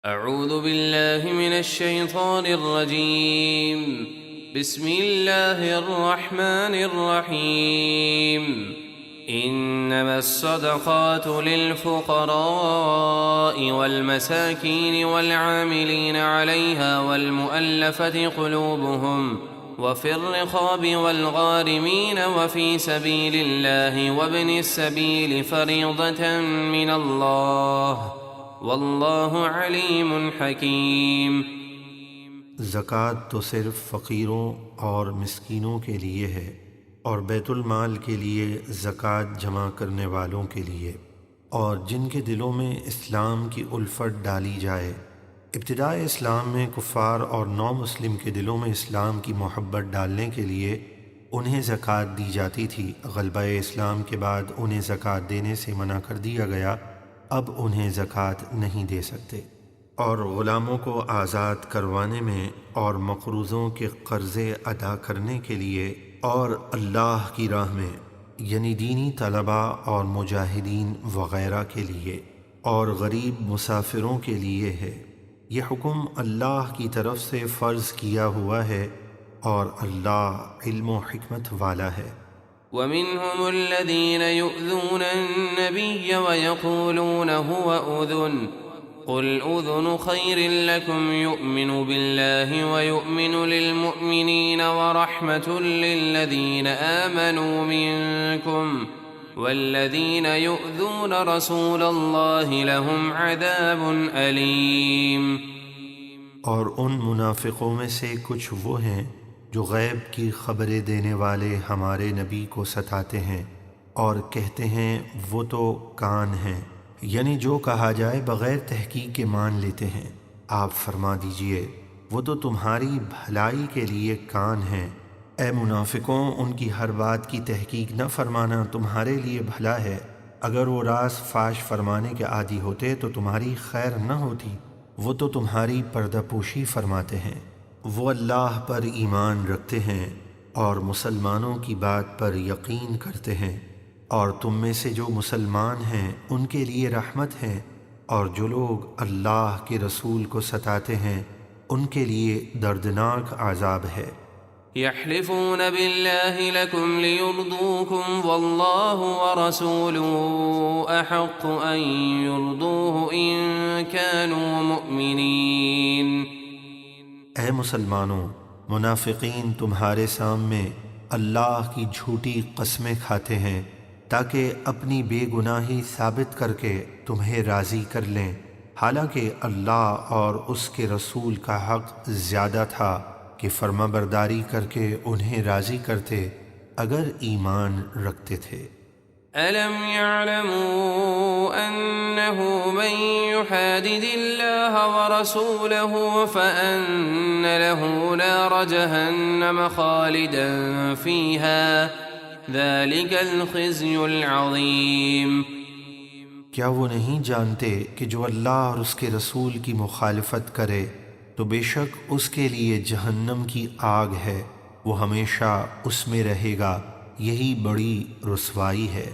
اعوذ باللہ من الشیطان الرجیم بسم اللہ الرحمن الرحیم انما الصدقات للفقراء والمساکین والعاملین علیہا والمؤلفة قلوبهم وفي الرقاب والغارمين وفي سبيل الله وابن السبيل فريضة من الله واللہ علیم حکیم۔ زکوٰۃ تو صرف فقیروں اور مسکینوں کے لیے ہے اور بیت المال کے لیے زکوٰۃ جمع کرنے والوں کے لیے، اور جن کے دلوں میں اسلام کی الفت ڈالی جائے۔ ابتدائے اسلام میں کفار اور نو مسلم کے دلوں میں اسلام کی محبت ڈالنے کے لیے انہیں زکوٰۃ دی جاتی تھی۔ غلبہ اسلام کے بعد انہیں زکوٰۃ دینے سے منع کر دیا گیا، اب انہیں زکوٰۃ نہیں دے سکتے۔ اور غلاموں کو آزاد کروانے میں اور مقروضوں کے قرضے ادا کرنے کے لیے اور اللہ کی راہ میں یعنی دینی طلباء اور مجاہدین وغیرہ کے لیے اور غریب مسافروں کے لیے ہے۔ یہ حکم اللہ کی طرف سے فرض کیا ہوا ہے اور اللہ علم و حکمت والا ہے۔ ومنهم الذين يؤذون النبي ويقولون هو أذن قل أذن خير لكم يؤمن بالله ويؤمن للمؤمنين ورحمة للذين آمنوا منكم والذين يؤذون رسول الله لهم عذاب أليم۔ اور ان منافقوں میں سے کچھ وہ ہیں جو غیب کی خبریں دینے والے ہمارے نبی کو ستاتے ہیں اور کہتے ہیں وہ تو کان ہیں، یعنی جو کہا جائے بغیر تحقیق کے مان لیتے ہیں۔ آپ فرما دیجئے وہ تو تمہاری بھلائی کے لیے کان ہیں۔ اے منافقوں، ان کی ہر بات کی تحقیق نہ فرمانا تمہارے لیے بھلا ہے۔ اگر وہ راز فاش فرمانے کے عادی ہوتے تو تمہاری خیر نہ ہوتی، وہ تو تمہاری پردہ پوشی فرماتے ہیں۔ وہ اللہ پر ایمان رکھتے ہیں اور مسلمانوں کی بات پر یقین کرتے ہیں، اور تم میں سے جو مسلمان ہیں ان کے لیے رحمت ہے، اور جو لوگ اللہ کے رسول کو ستاتے ہیں ان کے لیے دردناک عذاب ہے۔ يحلفون بالله لكم ليرضوكم والله ورسوله أحق أن يرضوه إن كانوا مؤمنين۔ اے مسلمانوں، منافقین تمہارے سامنے اللہ کی جھوٹی قسمیں کھاتے ہیں تاکہ اپنی بے گناہی ثابت کر کے تمہیں راضی کر لیں، حالانکہ اللہ اور اس کے رسول کا حق زیادہ تھا کہ فرما برداری کر کے انہیں راضی کرتے اگر ایمان رکھتے تھے۔ أَلَمْ يَعْلَمُوا أَنَّهُ مَنْ يُحَادِدِ اللَّهَ وَرَسُولَهُ فَأَنَّ لَهُ نَارَ جَهَنَّمَ خَالِدًا فِيهَا ذَلِكَ الْخِزْيُ الْعَظِيمُ۔ کیا وہ نہیں جانتے کہ جو اللہ اور اس کے رسول کی مخالفت کرے تو بے شک اس کے لیے جہنم کی آگ ہے، وہ ہمیشہ اس میں رہے گا، یہی بڑی رسوائی ہے۔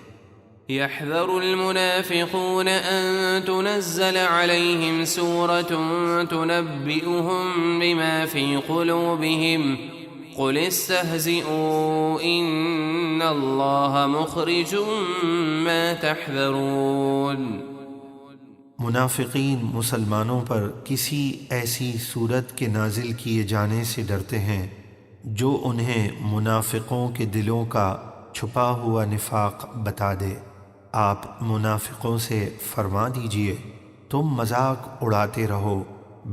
يحذر المنافقون أن تنزل عليهم سورة تنبئهم بما في قلوبهم قل استهزئوا إن الله مخرج ما تحذرون۔ منافقین مسلمانوں پر کسی ایسی صورت کے نازل کیے جانے سے ڈرتے ہیں جو انہیں منافقوں کے دلوں کا چھپا ہوا نفاق بتا دے۔ آپ منافقوں سے فرما دیجئے تم مذاق اڑاتے رہو،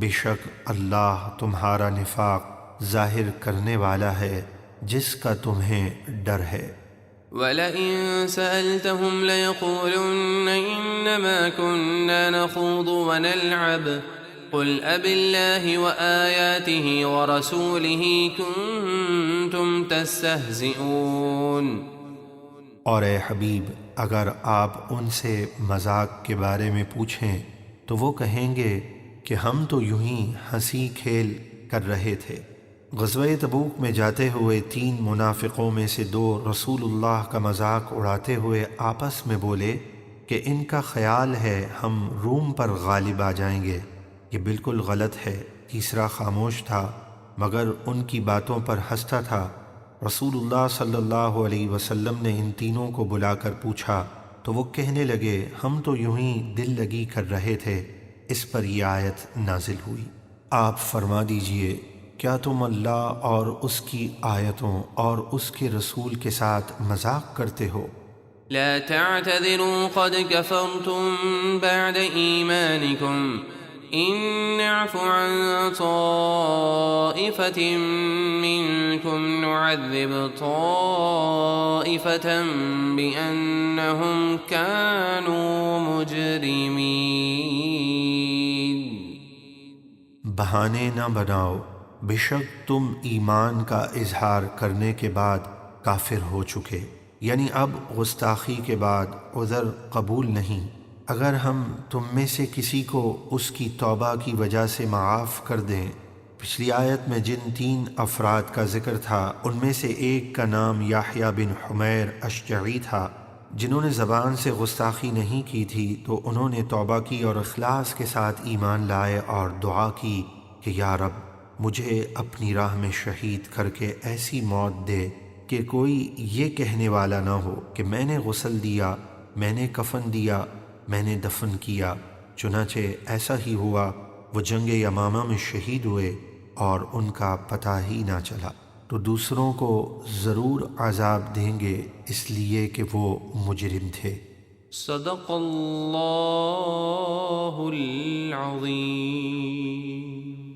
بے شک اللہ تمہارا نفاق ظاہر کرنے والا ہے جس کا تمہیں ڈر ہے۔ وَلَئِن سَأَلْتَهُمْ لَيَقُولُنَّ إِنَّمَا كُنَّا نَخُوضُ وَنَلْعَبُ قُلْ أَبِاللَّهِ وَآيَاتِهِ وَرَسُولِهِ كُنتُمْ تَسْتَهْزِئُونَ۔ اور اے حبیب، اگر آپ ان سے مذاق کے بارے میں پوچھیں تو وہ کہیں گے کہ ہم تو یوں ہی ہنسی کھیل کر رہے تھے۔ غزوہ تبوک میں جاتے ہوئے 3 منافقوں میں سے 2 رسول اللہ کا مذاق اڑاتے ہوئے آپس میں بولے کہ ان کا خیال ہے ہم روم پر غالب آ جائیں گے۔ یہ بالکل غلط ہے۔ تیسرا خاموش تھا مگر ان کی باتوں پر ہنستا تھا۔ رسول اللہ صلی اللہ علیہ وسلم نے ان تینوں کو بلا کر پوچھا تو وہ کہنے لگے ہم تو یوں ہی دل لگی کر رہے تھے۔ اس پر یہ آیت نازل ہوئی۔ آپ فرما دیجئے کیا تم اللہ اور اس کی آیتوں اور اس کے رسول کے ساتھ مذاق کرتے ہو؟ لا تعتذروا قد كفرتم بعد إيمانكم إن نعف عن طائفة منكم نعذب طائفة بأنهم كانوا مجرمين۔ بہانے نہ بناؤ، بے شک تم ایمان کا اظہار کرنے کے بعد کافر ہو چکے، یعنی اب گستاخی کے بعد عذر قبول نہیں۔ اگر ہم تم میں سے کسی کو اس کی توبہ کی وجہ سے معاف کر دیں۔ پچھلی آیت میں جن 3 افراد کا ذکر تھا ان میں سے ایک کا نام یحییٰ بن حمیر اشجعی تھا، جنہوں نے زبان سے گستاخی نہیں کی تھی تو انہوں نے توبہ کی اور اخلاص کے ساتھ ایمان لائے اور دعا کی کہ یا رب مجھے اپنی راہ میں شہید کر کے ایسی موت دے کہ کوئی یہ کہنے والا نہ ہو کہ میں نے غسل دیا، میں نے کفن دیا، میں نے دفن کیا۔ چنانچہ ایسا ہی ہوا، وہ جنگ یمامہ میں شہید ہوئے اور ان کا پتہ ہی نہ چلا۔ تو دوسروں کو ضرور عذاب دیں گے اس لیے کہ وہ مجرم تھے۔ صدق اللہ العظیم۔